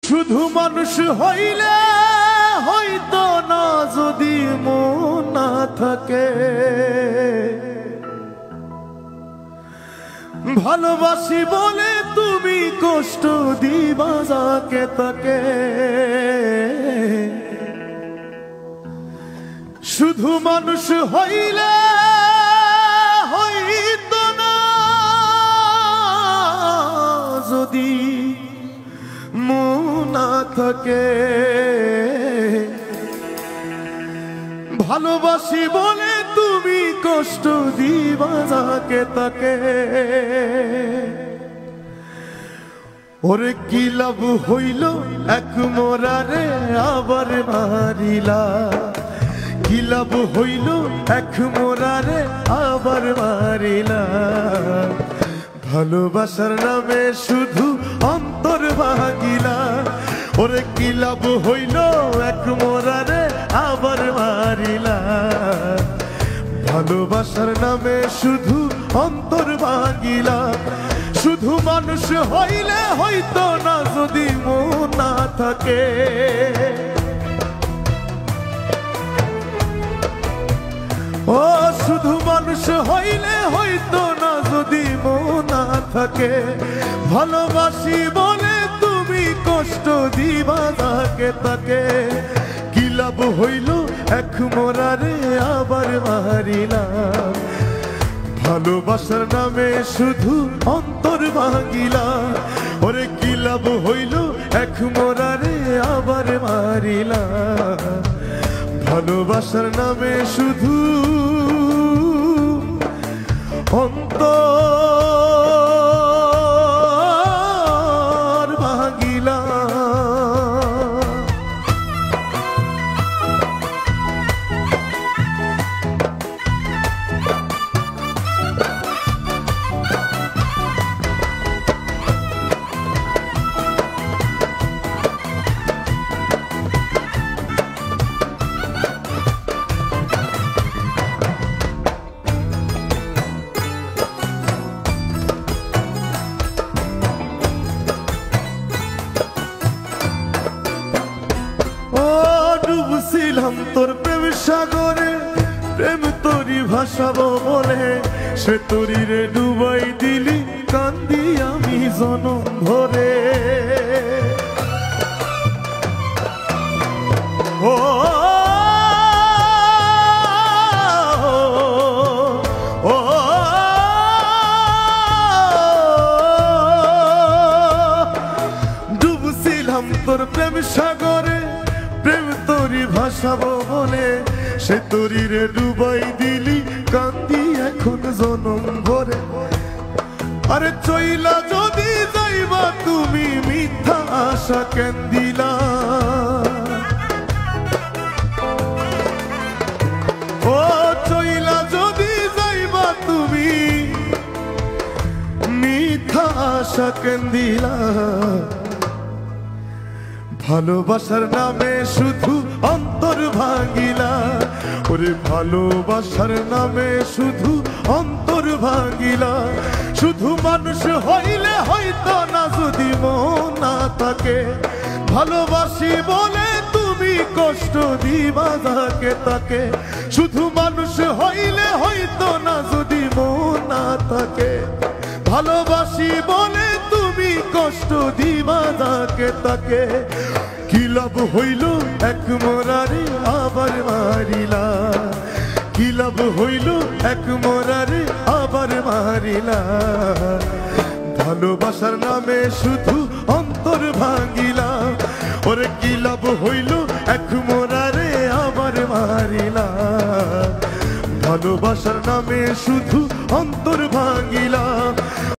শুধু মানুষ হইলে হইতো না যদি মন না থাকে, ভালোবাসি বলে তুমি কষ্ট দিবা যাকে তাকে। শুধু মানুষ হইলে হইতো না যদি মন না থাকে, ভালোবাসি বলে তুমি কষ্ট দিবা যাকে তাকে। ওরে কি লাভ হইল এক মোরারে আবার মারিলা, কি লাভ হইল এক মোরারে আবার মারিলা। ভালোবাসার নামে শুধু অন্তর ভাঙিলা। ওরে কি লাভ হইল এক মোরারে আবার মারিলা। ভালোবাসার নামে শুধু অন্তর ভাঙিলা। শুধু মানুষ হইলে হইতো না যদি মন না থাকে। ও শুধু মানুষ হইলে হইতো না যদি মন না থাকে, ভালোবাসি বলে তুমি কষ্ট দিবা যাকে তাকে। কি লাভ হইল এক মোরারে আবার মারিলা। ভালোবাসার নামে শুধু অন্তর ভাঙিলা। ওরে কি লাভ হইল এক মোরারে আবার মারিলা। ভালোবাসার নামে শুধু অন্তর ভাঙিলা। ডুবছিলাম তোর প্রেম সাগরে, প্রেম তোরি ভাসাবো বলে, সে তোরি রে ডুবাই দিলি কান্দি আমি জনম ভরে। ও ও ডুবছিলাম তোর প্রেম সাগরে, প্রেম তোরি ভাসাবো বলে, সে তোরি রে ডুবাই দিলি কান্দি এখন জনম ভরে। আরে চইলা যদি যাইবা তুমি মিথ্যা আশা কেন দিলা। ও চইলা যদি যাইবা তুমি মিথ্যা আশা কেন দিলা। ভালোবাসার নামে শুধু অন্তর ভাঙিলা। ওরে ভালোবাসার নামে শুধু অন্তর ভাঙিলা। শুধু মানুষ হইলে হইতো না যদি মন না থাকে, ভালোবাসি বলে তুমি কষ্ট দিবা যাকে তাকে। শুধু মানুষ হইলে হইতো না যদি মন না থাকে, ভালোবাসি বলে তুমি কষ্ট দিবা যাকে তাকে। কি লাভ হইল এক মোরারে আবার মারিলা। কি লাভ হইল এক মোরারে আবার মারিলা। ভালোবাসার নামে শুধু অন্তর ভাঙিলা। ওরে কি লাভ হইল এক মোরারে আবার মারিলা। ভালোবাসার নামে শুধু অন্তর ভাঙিলা।